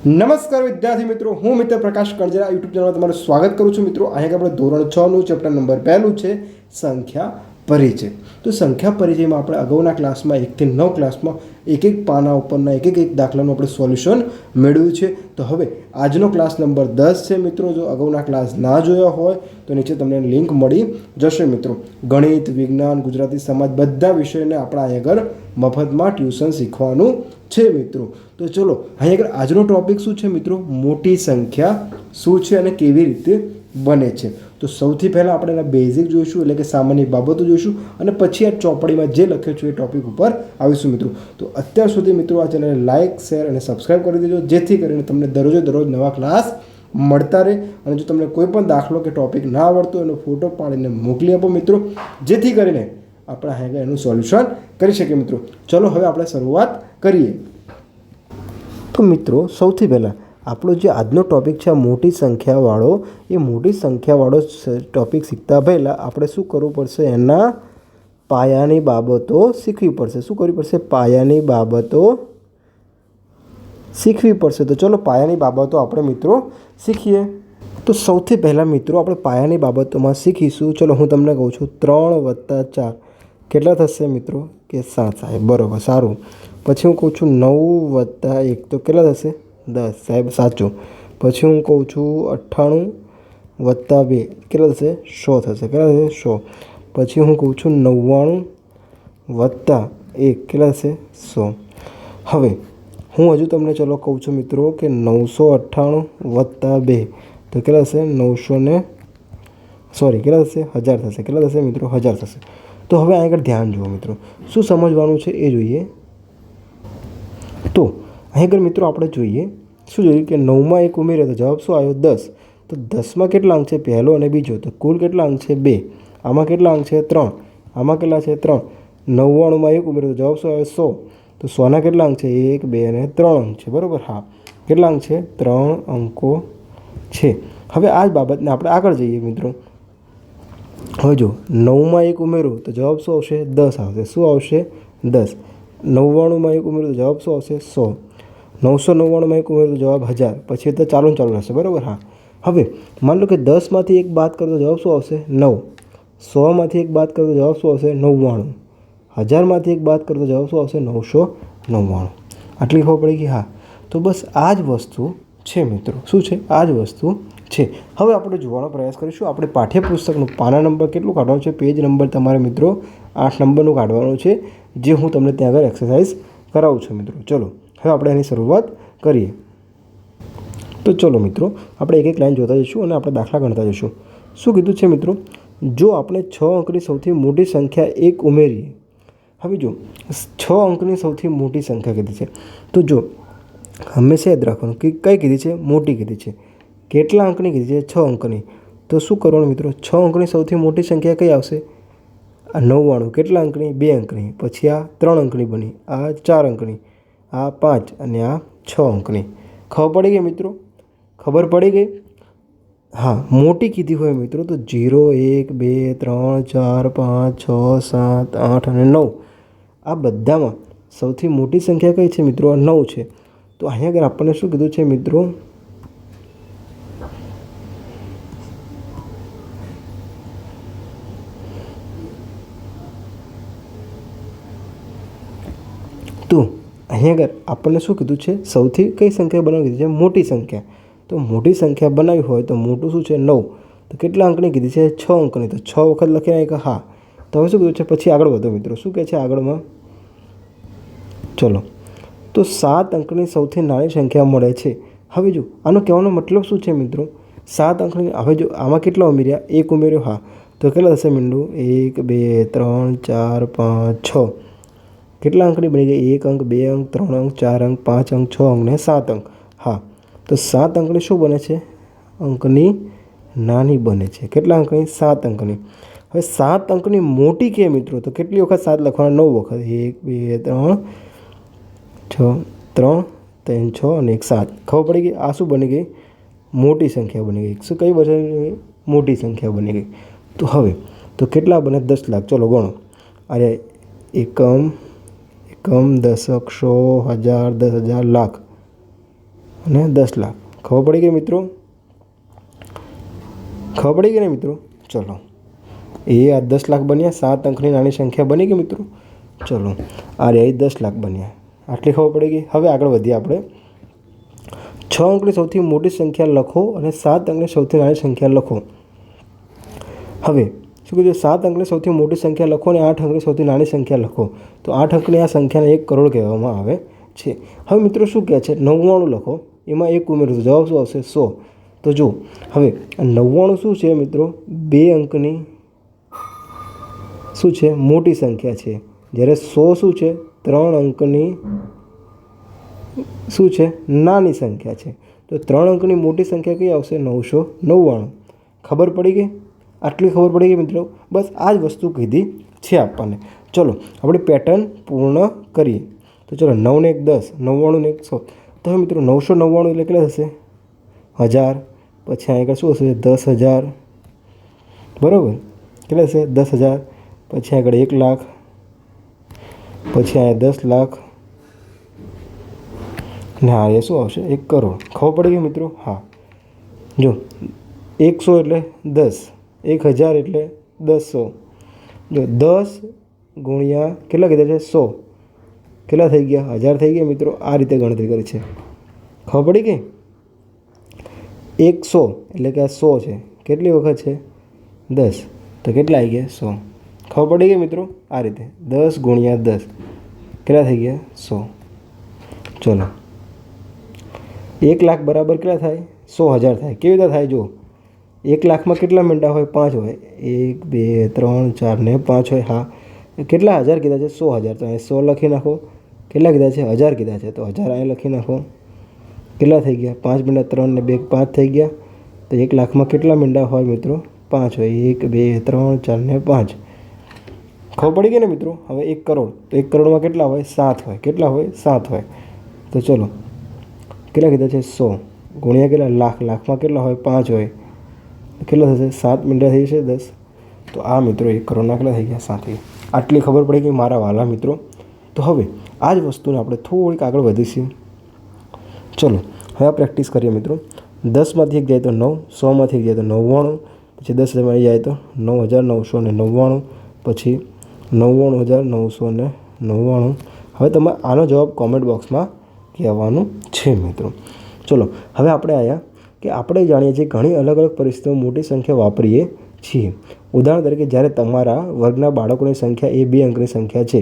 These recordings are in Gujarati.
નમસ્કાર વિદ્યાર્થી મિત્રો, હું મિત્ર પ્રકાશ કણજરા યુટ્યુબ ચેનલમાં તમારું સ્વાગત કરું છું. મિત્રો અહીંયા આપણે ધોરણ 6નું ચેપ્ટર નંબર 1 છે સંખ્યા પરિચય. તો સંખ્યા પરિચયમાં આપણે અગાઉના ક્લાસમાં 1 થી 9 ક્લાસમાં એક પાના ઉપરના એક દાખલાનું આપણે સોલ્યુશન મેળવ્યું છે. તો હવે આજનો ક્લાસ નંબર 10 છે મિત્રો. જો અગાઉના ક્લાસ ના જોયા હોય તો નીચે તમને લિંક મળી જશે મિત્રો. ગણિત, વિજ્ઞાન, ગુજરાતી, સમાજ બધા વિષયને આપણે અહીંયા આગળ મફતમાં ટ્યુશન શીખવાનું છે મિત્રો. તો ચલો અહીંયા આગળ આજનો ટોપિક શું છે મિત્રો? મોટી સંખ્યા શું છે અને કેવી રીતે બને છે. તો સૌથી પહેલાં આપણે એના બેઝિક જોઈશું, એટલે કે સામાન્ય બાબતો જોઈશું, અને પછી આ ચોપડીમાં જે લખ્યું છે એ ટોપિક ઉપર આવીશું મિત્રો. તો અત્યાર સુધી મિત્રો આ ચેનલને લાઇક, શેર અને સબસ્ક્રાઈબ કરી દેજો, જેથી કરીને તમને દરરોજ નવા ક્લાસ મળતા રહે. અને જો તમને કોઈ પણ દાખલો કે ટોપિક ના આવડતો એનો ફોટો પાડીને મોકલી આપો મિત્રો, જેથી કરીને આપણે અહીંયા એનું સોલ્યુશન કરી શકીએ મિત્રો. ચલો હવે આપણે શરૂઆત કરીએ. તો મિત્રો સૌથી પહેલાં આપણો જે આજનો ટૉપિક છે મોટી સંખ્યાવાળો, એ મોટી સંખ્યાવાળો ટૉપિક શીખતા પહેલાં આપણે શું કરવું પડશે? એના પાયાની બાબતો શીખવી પડશે. શું કરવી પડશે? પાયાની બાબતો શીખવી પડશે. તો ચલો પાયાની બાબતો આપણે મિત્રો શીખીએ. તો સૌથી પહેલાં મિત્રો આપણે પાયાની બાબતોમાં શીખીશું. ચલો હું તમને કહું છું 3 + 4 કેટલા થશે મિત્રો? કે 7 સાહેબ, બરાબર, સારું. પછી હું કહું છું 9 + 1 તો કેટલા થશે? 10 સાહેબ, સાચું. પછી હું કહું છું 98 + 2 કેટલા થશે? 100 થશે. કેટલા થશે? 100. પછી હું કહું છું 99 + 1 કેટલા થશે? 100. હવે હું હજુ તમને ચલો કહું છું મિત્રો કે 998 + 2 તો કેટલા થશે? 900 કેટલા થશે? 1000 થશે. કેટલા થશે મિત્રો? 1000 થશે. તો હવે અહીં આગળ ધ્યાન જુઓ મિત્રો, શું સમજવાનું છે એ જોઈએ. તો અહીં આગળ મિત્રો આપણે જોઈએ શું જોઈએ કે 9માં 1 ઉમેર્યો તો જવાબ શું આવ્યો? 10. તો 10માં કેટલા અંક છે? પહેલો અને બીજો. તો કુલ કેટલા અંક છે? 2. આમાં કેટલા અંક છે? 3. આમાં કેટલા છે? 3. 99માં 1 ઉમેર્યો તો જવાબ શું આવ્યો? 100. તો 100ના કેટલા અંક છે? 1, 2 અને 3 અંક છે, બરાબર. હા, કેટલા અંક છે? 3 અંકો છે. હવે આ જ બાબતને આપણે આગળ જઈએ મિત્રો. હવે જો 9માં 1 ઉમેરો તો જવાબ શું આવશે? 10 આવશે. શું આવશે? 10. 99માં 1 ઉમેરો તો જવાબ શું આવશે? 100. 999માં 1 ઉમેરો તો જવાબ 1000. પછી તો ચાલુ રહેશે, બરાબર. હા, હવે માન લો કે 10માંથી 1 બાદ કરો તો જવાબ શું આવશે? 9. 100માંથી 1 બાદ કરો તો જવાબ શું આવશે? 99. 1000માંથી 1 બાદ કરો તો જવાબ શું આવશે? 999. આટલી ખબર પડી ગઈ? હા, તો બસ આ જ વસ્તુ છે મિત્રો. શું છે? આ જ વસ્તુ છે. હવે આપણે જોવાનો પ્રયાસ કરીશું. આપણે પાઠ્યપુસ્તકનું પાના નંબર કેટલું કાઢવાનું છે? પેજ નંબર તમારે મિત્રો 8 નંબરનું કાઢવાનું છે, જે હું તમને ત્યાં આગળ એક્સરસાઇઝ કરાવું છું મિત્રો. ચલો હવે આપણે એની શરૂઆત કરીએ. તો ચલો મિત્રો આપણે એક લાઈન જોતા જઈશું અને આપણે દાખલા ગણતા જઈશું. શું કીધું છે મિત્રો? જો આપણે 6 અંકની સૌથી મોટી સંખ્યા 1 ઉમેરીએ. હવે જો 6 અંકની સૌથી મોટી સંખ્યા કીધી છે, તો જો હંમેશા યાદ રાખવાનું કે કઈ કીધી છે? મોટી કીધી છે. કેટલા અંકની કીધી છે? 6 અંકની. તો શું કરવાનું મિત્રો? 6 અંકની સૌથી મોટી સંખ્યા કઈ આવશે? આ 99. કેટલા અંકની? 2 અંકની. પછી આ 3 અંકની બની, આ 4 અંકની, આ 5 અને આ 6 અંકની. ખબર પડી ગઈ મિત્રો? ખબર પડી ગઈ? હા, મોટી કીધી હોય મિત્રો તો 0, 1, 2, 3, 4, 5, 6, 7, 8 અને 9 આ બધામાં સૌથી મોટી સંખ્યા કઈ છે મિત્રો? આ 9 છે. તો અહીંયા આગળ આપણને શું કીધું છે મિત્રો? તો અહીંયા આગળ આપણને શું કીધું છે? સૌથી કઈ સંખ્યા બનાવી કીધી છે? મોટી સંખ્યા. તો મોટી સંખ્યા બનાવી હોય તો મોટું શું છે? 9. તો કેટલા અંકની કીધી છે? 6 અંકની. તો 6 વખત લખી નાખી. હા, તો હવે શું કીધું છે? પછી આગળ વધો મિત્રો. શું કહે છે આગળમાં? ચલો, તો 7 અંકની સૌથી નાની સંખ્યા મળે છે. હવે જો આનો કહેવાનો મતલબ શું છે મિત્રો? 7 અંકની. હવે જો આમાં કેટલા ઉમેર્યા? 1 ઉમેર્યો. હા, તો કેટલા થશે મીંડું? 1, 2, 3, 4, 5, 6. કેટલા અંકની બની ગઈ? 1 અંક, 2 અંક, 3 અંક, 4 અંક, 5 અંક, 6 અંક ને 7 અંક. હા, તો 7 અંકની શું બને છે? અંકની નાની બને છે. કેટલા અંકની? 7 અંકની. હવે 7 અંકની મોટી કે મિત્રો? તો કેટલી વખત 7 લખવાના? 9 વખત. 1, 2, 3, 6, 3, 6 અને 1 7. ખબર પડી ગઈ? આ શું બની ગઈ? મોટી સંખ્યા બની ગઈ. શું કઈ બની ગઈ? મોટી સંખ્યા બની ગઈ. તો હવે તો કેટલા બને? 10 લાખ. ચલો ગણો. અરે એકમ, દશક, 100, 1000, 10,000, લાખ. અને 10 લાખ. ખબર પડી ગઈ મિત્રો? ખબર પડી ગઈ ને મિત્રો? ચલો, એ આ 10 લાખ બન્યા. 7 અંકની નાની સંખ્યા બની ગઈ મિત્રો. ચલો, આ રહ્યા 10 લાખ બન્યા. આટલી ખબર પડી ગઈ. હવે આગળ વધીએ આપણે. 6 અંકની સૌથી મોટી સંખ્યા લખો અને 7 અંકની સૌથી નાની સંખ્યા લખો. હવે શું કીધું? 7 અંકની સૌથી મોટી સંખ્યા લખો અને 8 અંકની સૌથી નાની સંખ્યા લખો. તો 8 અંકની આ સંખ્યાને 1 કરોડ કહેવામાં આવે છે. હવે મિત્રો શું કહે છે? 99 લખો, એમાં 1 ઉમેરશો, જવાબ શું આવશે? 100. તો જો હવે 99 શું છે મિત્રો? 2 અંકની શું છે? મોટી સંખ્યા છે. જ્યારે 100 શું છે? 3 અંકની શું છે? નાની સંખ્યા છે. તો 3 અંકની મોટી સંખ્યા કઈ આવશે? 999. ખબર પડી ગઈ? આટલી ખબર પડી ગઈ મિત્રો? બસ આ જ વસ્તુ કીધી છે આપણને. ચલો આપણે પેટર્ન પૂર્ણ કરીએ. તો ચલો, 9 ને 1 10, 99 ને 1 100. તો હવે મિત્રો 999 એટલે કેટલા થશે? 1000. પછી આગળ શું હશે? 10,000. બરાબર, કેટલા થશે? 10,000. પછી આગળ 1 લાખ. પછી અહીંયા 10 લાખ. ને હા, એ શું આવશે? 1 કરોડ. ખબર પડી ગઈ મિત્રો? હા, જો 100 એટલે 10, 1000 એટલે 10,000. જો 10 ગુણ્યા કેટલા કીધા છે? 100. કેટલા થઈ ગયા? 1000 થઈ ગયા મિત્રો. આ રીતે ગણતરી કરી છે. ખબર પડી ગઈ? 100 એટલે કે આ 100 છે. કેટલી વખત છે? 10. તો કેટલા આવી ગયા? 100. ખબર પડી ગઈ મિત્રો? આ રીતે 10 ગુણ્યા 10 કેટલા થઈ ગયા? 100. ચલો, 1 લાખ બરાબર કેટલા થાય? 100,000 થાય. કેવી રીતે થાય? જો 1 લાખમાં કેટલા મીંડા હોય? 5 હોય. 1 2 3 4 ને 5 હોય. હા, કેટલા હજાર કીધા છે? 100,000. તો અહીં 100 લખી નાખો. કેટલા કીધા છે? 1000 કીધા છે. તો 1000 અહીં લખી નાખો. કેટલા થઈ ગયા? 5 મીંડા, 3 ને 2 5 થઈ ગયા. તો 1 લાખમાં કેટલા મીંડા હોય મિત્રો? 5 હોય. 1 2 3 4 ને 5. ખબર પડી ગઈ ને મિત્રો? હવે 1 કરોડ. તો 1 કરોડમાં કેટલા હોય? 7 હોય. કેટલા હોય? 7 હોય. તો ચલો, કેટલા કીધા છે? 100 ગુણ્યા કેટલા? લાખ. લાખમાં કેટલા હોય? 5 હોય. કેટલા થશે? 7 મીંડા થઈ જશે 10. તો આ મિત્રો 1 કરોડના કેટલા થઈ ગયા? 7. આટલી ખબર પડી ગઈ મારા વાલા મિત્રો. તો હવે આ જ વસ્તુને આપણે થોડીક આગળ વધીશું. ચલો, હવે આ પ્રેક્ટિસ કરીએ મિત્રો. 10માંથી 1 જાય તો 9, 100માંથી 1 જાય તો 99, પછી 10,000 જાય તો 9,999, પછી 99,999. હવે તમે આનો જવાબ કોમેન્ટ બોક્સમાં કહેવાનું છે મિત્રો. ચલો, હવે આપણે આવ્યા કે આપણે જાણીએ છીએ ઘણી અલગ અલગ પરિસ્થિતિઓમાં મોટી સંખ્યા વાપરીએ છીએ. ઉદાહરણ તરીકે, જ્યારે તમારા વર્ગના બાળકોની સંખ્યા એ 2 અંકની સંખ્યા છે,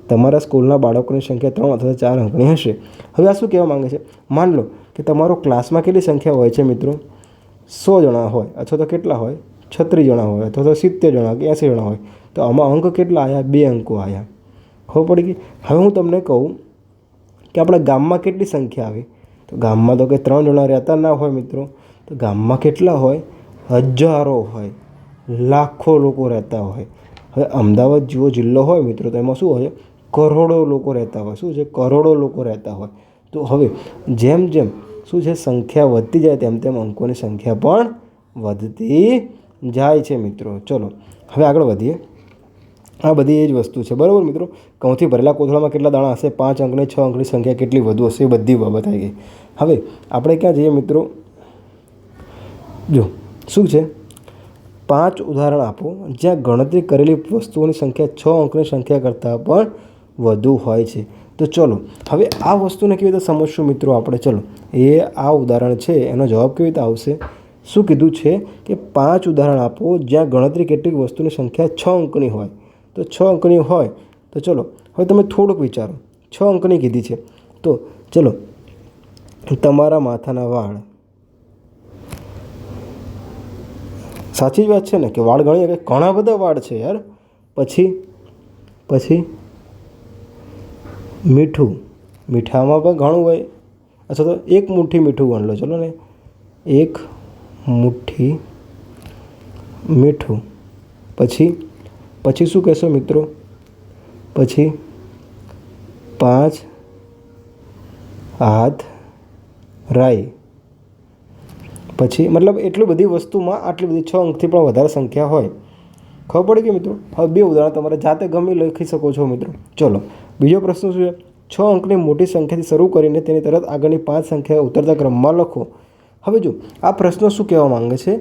તમારા સ્કૂલના બાળકોની સંખ્યા 3 અથવા 4 અંકની હશે. હવે આ શું કહેવા માંગે છે? માન લો કે તમારો ક્લાસમાં કેટલી સંખ્યા હોય છે મિત્રો? 100 જણા હોય, અથવા તો કેટલા હોય? 36 જણા હોય, અથવા તો 70 જણા કે 80 જણા હોય. તો આમાં અંક કેટલા આવ્યા? 2 અંકો આવ્યા. ખબર પડી ગઈ? હવે હું તમને કહું કે આપણા ગામમાં કેટલી સંખ્યા આવી? તો ગામમાં તો કે 3 જણા રહેતા ના હોય મિત્રો. તો ગામમાં કેટલા હોય? હજારો હોય, લાખો લોકો રહેતા હોય. હવે અમદાવાદ જેવો જિલ્લો હોય મિત્રો, તો એમાં શું હોય? કરોડો લોકો રહેતા હોય. શું છે? કરોડો લોકો રહેતા હોય. તો હવે જેમ જેમ શું છે? સંખ્યા વધતી જાય તેમ તેમ અંકોની સંખ્યા પણ વધતી જાય છે મિત્રો. ચલો, હવે આગળ વધીએ. આ બધી એ જ વસ્તુ છે. બરાબર મિત્રો? ઘઉંથી ભરેલા કોથળામાં કેટલા દાણા હશે? 5 અંકની 6 અંકની સંખ્યા કેટલી વધુ હશે? એ બધી બાબત આવી ગઈ. હવે આપણે ક્યાં જઈએ મિત્રો? જો શું છે? 5 ઉદાહરણ આપો જ્યાં ગણતરી કરેલી વસ્તુઓની સંખ્યા 6 અંકની સંખ્યા કરતાં પણ વધુ હોય છે. તો ચલો, હવે આ વસ્તુને કેવી રીતે સમજશું મિત્રો આપણે? ચલો, એ આ ઉદાહરણ છે, એનો જવાબ કેવી રીતે આવશે? શું કીધું છે કે 5 ઉદાહરણ આપો જ્યાં ગણતરી કેટલીક વસ્તુની સંખ્યા 6 અંકની હોય. તો 6 અંકની હોય. તો ચલો, હવે તમે થોડુંક વિચારો. 6 અંકની કીધી છે. તો ચલો, તમારા માથાના વાળ. સાચી જ વાત છે ને કે વાળ ગણીએ કે ઘણા બધા વાળ છે યાર. પછી મીઠું. મીઠામાં પણ ઘણું હોય. અથવા તો 1 મુઠ્ઠી મીઠું ગણ લો. ચલો ને, 1 મુઠ્ઠી મીઠું. પછી શું કહેશો મિત્રો? પછી 5 હાથ રાઈ. પછી મતલબ એટલી બધી વસ્તુમાં આટલી બધી 6 અંકથી પણ વધારે સંખ્યા હોય. ખબર પડી ગઈ મિત્રો? હવે 2 ઉદાહરણ તમારે જાતે ગમે લખી શકો છો મિત્રો. ચલો, બીજો પ્રશ્ન શું છે? 6 અંકની મોટી સંખ્યાથી શરૂ કરીને તેની તરત આગળની 5 સંખ્યા ઉતરતા ક્રમમાં લખો. હવે જો આ પ્રશ્ન શું કહેવા માંગે છે,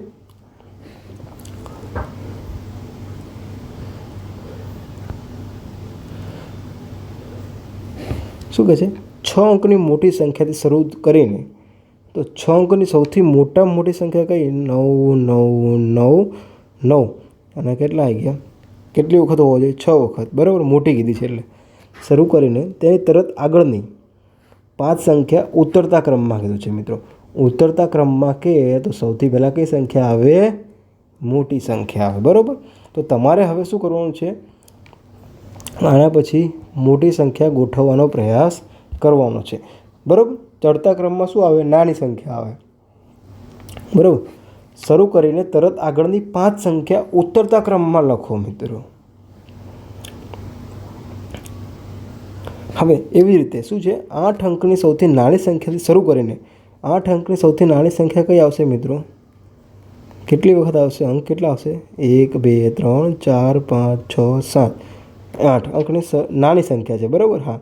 શું કહે છે? 6 અંકની મોટી સંખ્યાથી શરૂ કરીને, તો 6 અંકની સૌથી મોટામાં મોટી સંખ્યા કઈ? 9 9 9 9 અને કેટલા આવી ગયા? કેટલી વખત હોવો જોઈએ? 6 વખત, બરાબર. મોટી કીધી છે એટલે શરૂ કરીને તેની તરત આગળની 5 સંખ્યા ઉતરતા ક્રમમાં કીધું છે મિત્રો. ઉતરતા ક્રમમાં કે તો સૌથી પહેલાં કઈ સંખ્યા આવે? મોટી સંખ્યા આવે, બરાબર. તો તમારે હવે શું કરવાનું છે? આના પછી મોટી સંખ્યા ગોઠવવાનો પ્રયાસ કરવાનો છે, બરાબર. ચડતા ક્રમમાં શું આવે? નાની સંખ્યા આવે, બરાબર. શરૂ કરીને તરત આગળની 5 સંખ્યા ઉતરતા ક્રમમાં લખો મિત્રો. હવે એવી રીતે શું છે? 8 અંકની સૌથી નાની સંખ્યાથી શરૂ કરીને 8 અંકની સૌથી નાની સંખ્યા કઈ આવશે મિત્રો? કેટલી વખત આવશે? અંક કેટલા આવશે? 1 2 3 4 5 6 7 8 અંકની નાની સંખ્યા છે, બરાબર. હા,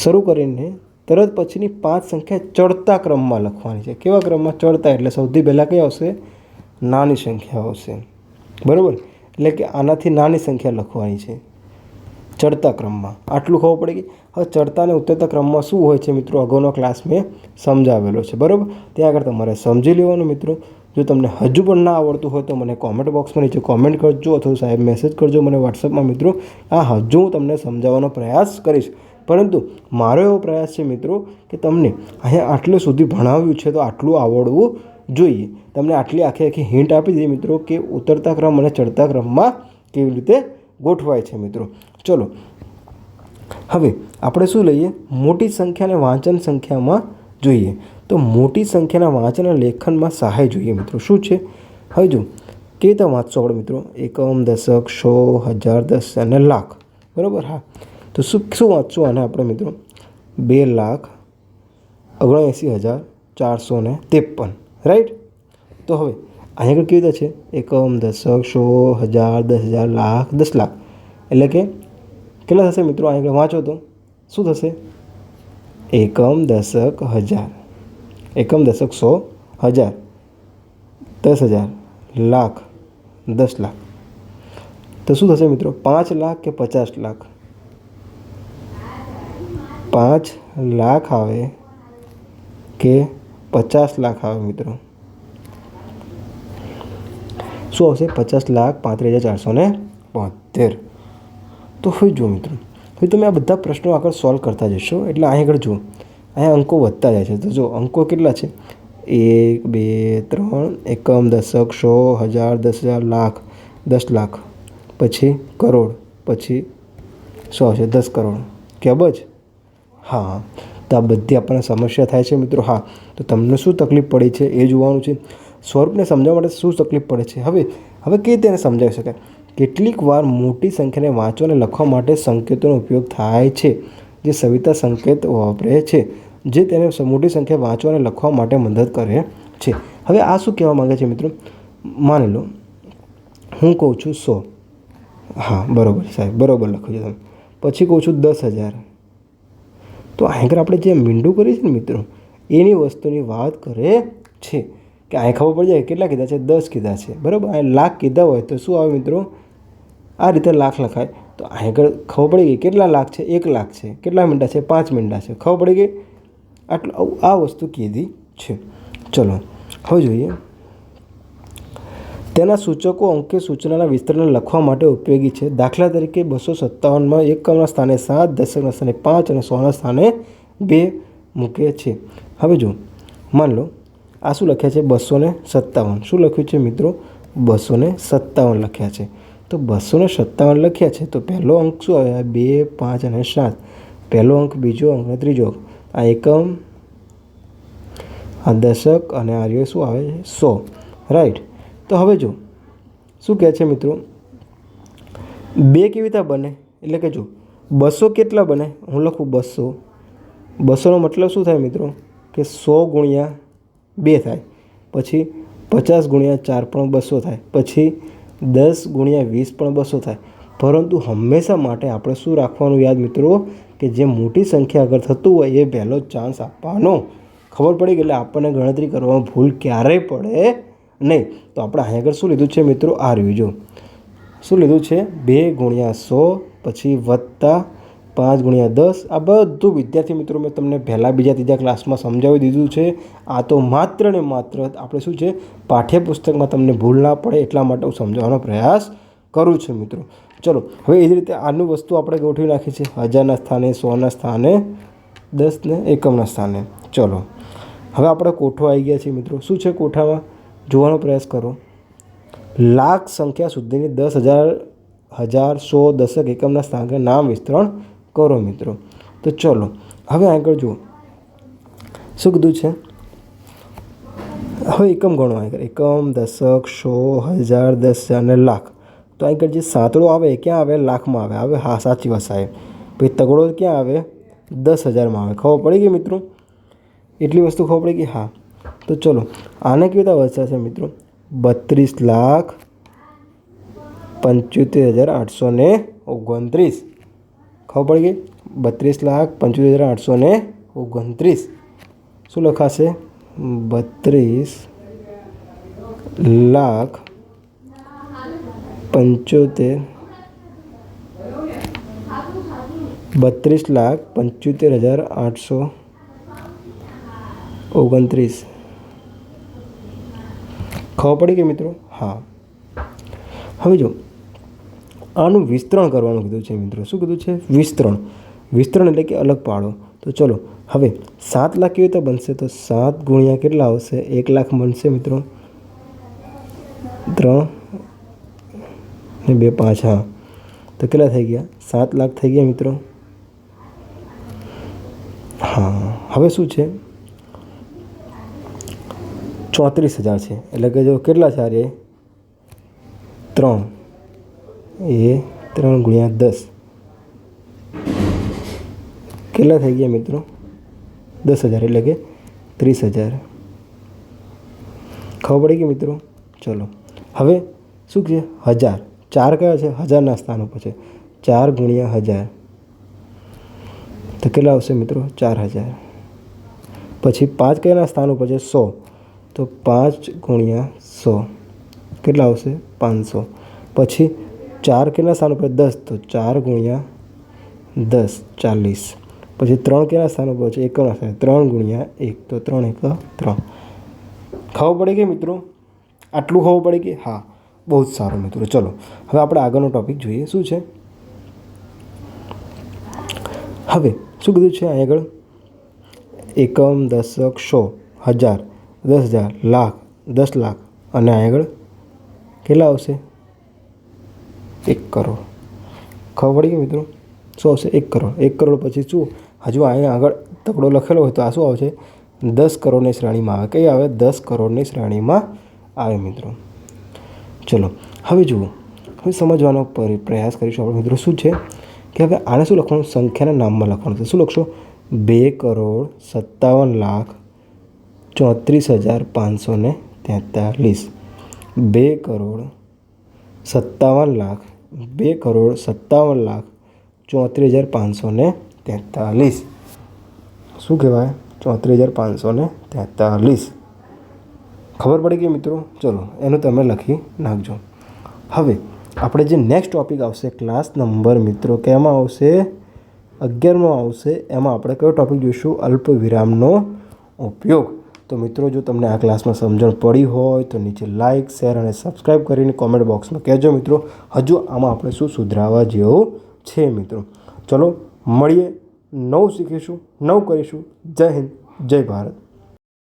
શરૂ કરીને તરત પછીની 5 સંખ્યા ચડતા ક્રમમાં લખવાની છે. કેવા ક્રમમાં? ચડતા. એટલે સૌથી પહેલાં કઈ આવશે? નાની સંખ્યા આવશે, બરાબર. એટલે કે આનાથી નાની સંખ્યા લખવાની છે ચડતા ક્રમમાં. આટલું ખબર પડી ગઈ. હવે ચડતા અને ઉતરતા ક્રમમાં શું હોય છે મિત્રો? અગાઉનો ક્લાસ મેં સમજાવેલો છે, બરાબર. ત્યાં આગળ તમારે સમજી લેવાનું મિત્રો. જો તમને હજુ પણ ના આવડતું હોય તો મને કોમેન્ટ બોક્સમાં નીચે કોમેન્ટ કરજો અથવા સાહેબ મેસેજ કરજો મને વોટ્સઅપમાં મિત્રો. હજુ હું તમને સમજાવવાનો પ્રયાસ કરીશ, પરંતુ મારો એવો પ્રયાસ છે મિત્રો કે તમને અહીંયા આટલે સુધી ભણાવ્યું છે તો આટલું આવડવું જોઈએ. તમને આટલી આખી હિન્ટ આપી દીધી મિત્રો કે ઉતરતા ક્રમ અને ચડતા ક્રમમાં કેવી રીતે ગોઠવાય છે મિત્રો. ચલો હવે આપણે શું લઈએ? મોટી સંખ્યાને વાંચન સંખ્યામાં જોઈએ. તો મોટી સંખ્યાના વાંચન અને લેખનમાં સહાય જોઈએ મિત્રો. શું છે? હવે જો કેવી રીતે વાંચશો આપણે મિત્રો? એકમ, દશક, સો, હજાર, 10 અને લાખ, બરાબર. હા, તો શું વાંચશું આને આપણે મિત્રો? 2,79,453, રાઈટ. તો હવે અહીંયા આગળ કેવી રીતે છે? એકમ, દશક, સો, હજાર, 10,000, લાખ, 10 લાખ. એટલે કે કેટલા થશે મિત્રો? અહીંયા આગળ વાંચો તો શું થશે? એકમ, દશક, હજાર, એકમ, દશક, 100, 1000, 10,000, લાખ, 10 લાખ. તો શું થશે મિત્રો? 5 લાખ કે 50 લાખ? 5 લાખ આવે કે 50 લાખ આવે મિત્રો? શું આવશે? 50,35,472. તો હવે જુઓ મિત્રો, હવે તમે આ બધા પ્રશ્નો આગળ સોલ્વ કરતા જશો એટલે અહીં આગળ જુઓ, અહીંયા અંકો વધતા જાય છે. તો જો અંકો કેટલા છે? 1 2 3, એકમ, દશક, સો, હજાર, 10,000, લાખ, 10 લાખ, પછી કરોડ, પછી શું આવશે? 10 કરોડ કે અબજ. હા, તો આ બધી આપણને સમસ્યા થાય છે મિત્રો. હા, તો તમને શું તકલીફ પડી છે એ જોવાનું છે. સ્વરૂપને સમજાવવા માટે શું તકલીફ પડે છે? હવે કેવી રીતે એને સમજાવી શકાય? કેટલીક વાર મોટી સંખ્યાને વાંચવા અને લખવા માટે સંકેતોનો ઉપયોગ થાય છે. જે સવિતા સંકેત વાપરે છે, જે તેને મોટી સંખ્યા વાંચવા અને લખવા માટે મદદ કરે છે. હવે આ શું કહેવા માંગે છે મિત્રો? માની લો હું કહું છું 100. હા, બરાબર સાહેબ, બરાબર લખ્યું છે તમે. પછી કહું છું 10,000. તો આગળ આપણે જે મીંડું કરીએ છીએ ને મિત્રો, એની વસ્તુની વાત કરે છે કે અહીં ખબર પડી જાય કેટલા કીધા છે? 10 કીધા છે, બરાબર. અહીં લાખ કીધા હોય તો શું આવે મિત્રો? આ રીતે લાખ લખાય. તો આગળ ખબર પડી ગઈ કેટલા લાખ છે? 1 લાખ છે. કેટલા મીંડા છે? 5 મીંડા છે. ખબર પડી ગઈ. આટલું આ વસ્તુ કીધી છે. ચલો હવે જોઈએ. તેના સૂચકો અંકે સૂચનાના વિસ્તરણને લખવા માટે ઉપયોગી છે. દાખલા તરીકે 257માં એકમના સ્થાને 7, દશકના સ્થાને 5 અને 100ના સ્થાને 2 મૂકે છે. હવે જો માન લો આ શું લખ્યા છે? 257. શું લખ્યું છે મિત્રો? 257 લખ્યા છે. તો 257 લખ્યા છે તો પહેલો અંક શું આવે? 2, 5 અને 7. પહેલો અંક, બીજો અંક અને ત્રીજો અંક. આ એકમ, આ દશક અને આ રહ્યો શું આવે? 100, રાઈટ. તો હવે જો શું કહે છે મિત્રો? 2 કેવી રીતે બને? એટલે કે જો 200 કેટલા બને? હું લખું 200. 200નો મતલબ શું થાય મિત્રો? કે 100 ગુણ્યા 2 થાય. પછી 50 ગુણ્યા 4 પણ 200 થાય. પછી 10 ગુણ્યા 20 પણ 200 થાય. પરંતુ હંમેશા માટે આપણે શું રાખવાનું યાદ મિત્રો? કે જે મોટી સંખ્યા આગળ થતું હોય એ પહેલો ચાન્સ આપવાનો. ખબર પડી ગઈ એટલે આપણને ગણતરી કરવામાં ભૂલ ક્યારેય પડે નહીં. તો આપણે અહીં આગળ શું લીધું છે મિત્રો? આ રહ્યું જો શું લીધું છે? 2 × 100 પછી વત્તા 5 × 10. આ બધું વિદ્યાર્થી મિત્રો મેં તમને પહેલાં બીજા ત્રીજા ક્લાસમાં સમજાવી દીધું છે. આ તો માત્ર ને માત્ર આપણે શું છે પાઠ્યપુસ્તકમાં તમને ભૂલ ના પડે એટલા માટે હું સમજાવવાનો પ્રયાસ કરું છું મિત્રો. ચલો હવે એ જ રીતે આનું વસ્તુ આપણે ગોઠવી નાખી છે હજારના સ્થાને, 100ના સ્થાને, 10 ને એકમના સ્થાને. ચલો હવે આપણે કોઠો આવી ગયા છે મિત્રો. શું છે કોઠામાં જોવાનો પ્રયાસ કરો. લાખ સંખ્યા સુધીની 10,000, 1000, 100, દશક, એકમના સ્થાને નામ વિસ્તરણ કરો મિત્રો. તો ચલો હવે આગળ જુઓ શું કીધું છે. હવે એકમ ગણો આગળ. એકમ, દશક, 100, 1000, 10,000 અને લાખ. તો આગળ જે સાતડો આવે એ ક્યાં આવે? લાખમાં આવે. હા સાચી વાત સાહેબ. પછી તગડો ક્યાં આવે? 10,000માં આવે. ખબર પડી ગઈ મિત્રો? એટલી વસ્તુ ખબર પડી ગઈ. હા તો ચલો આને કેવી રીતે વચાશે મિત્રો? 32,75,829. ખબર પડી ગઈ? 32,75,829. શું લખાશે? 32,75,829. ખબર પડી ગઈ મિત્રો? હા હવે જો આનું વિસ્તરણ કરવાનું કીધું છે મિત્રો. શું કીધું છે? વિસ્તરણ. વિસ્તરણ એટલે કે અલગ પાડો. તો ચલો હવે 7 લાખ કેવી રીતે બનશે? તો 7 × કેટલા આવશે? 1 લાખ બનશે મિત્રો. 3 ને 2 5. હા તો કેટલા થઈ ગયા? 7 લાખ થઈ ગયા મિત્રો. હા હવે શું છે? 34,000 છે એટલે કે જો કેટલા છે? અરે 3 × 10 કેટલા થઈ ગયા મિત્રો? 10,000 એટલે કે 30,000. ખબર પડી ગઈ મિત્રો? ચલો હવે શું છે? 1000. 4 કયા છે? હજારના સ્થાન ઉપર છે. 4 × 1000 તો કેટલા આવશે મિત્રો? 4,000. પછી 5 કયાના સ્થાન ઉપર છે? 100 તો 5 × 100 કેટલા આવશે? 500. પછી 4 કેટલા સ્થાન ઉપર? 10 તો 4 × 10 40. પછી 3 કેટલા સ્થાન ઉપર છે? એકમના સ્થાને 3 × 1 તો 3 × 1 3. ખબર પડી ગઈ મિત્રો? આટલું ખબર પડી ગઈ? હા બહુ જ સારું મિત્રો. ચલો હવે આપણે આગળનો ટૉપિક જોઈએ. શું છે? હવે શું કીધું છે અહીં આગળ? એકમ, દશક, 100, 1000, 10,000, લાખ, 10 લાખ અને અહીં આગળ કેટલા આવશે? 1 કરોડ. ખબર પડી ગઈ મિત્રો? શું આવશે? 1 કરોડ. 1 કરોડ પછી શું? હજુ અહીંયા આગળ તકડો લખેલો હોય તો આ શું આવશે? 10 કરોડની શ્રેણીમાં આવે. કઈ આવે? 10 કરોડની શ્રેણીમાં આવે મિત્રો. ચલો હવે જુઓ. હવે સમજવાનો પ્રયાસ કરીશું આપણે મિત્રો. શું છે કે હવે આને શું લખવાનું? સંખ્યાના નામમાં લખવાનું છે. શું લખશો? 2,37,543. 2,57,34,543. શું કહેવાય? 34,543. ખબર પડી ગઈ મિત્રો? ચલો એનું તમે લખી નાખજો. હવે આપણે જે નેક્સ્ટ ટૉપિક આવશે ક્લાસ નંબર મિત્રો કેમાં આવશે? 11માં આવશે. એમાં આપણે કયો ટૉપિક જોઈશું? અલ્પ વિરામનો ઉપયોગ. તો મિત્રો જો તમને આ ક્લાસમાં સમજણ પડી હોય તો નીચે લાઇક, શેર અને સબસ્ક્રાઈબ કરીને કોમેન્ટ બોક્સમાં કહેજો મિત્રો. હજુ આમાં આપણે શું સુધરાવા જેવું છે મિત્રો. ચલો મળીએ. નવું શીખીશું, નવું કરીશું. જય હિન્દ, જય ભારત.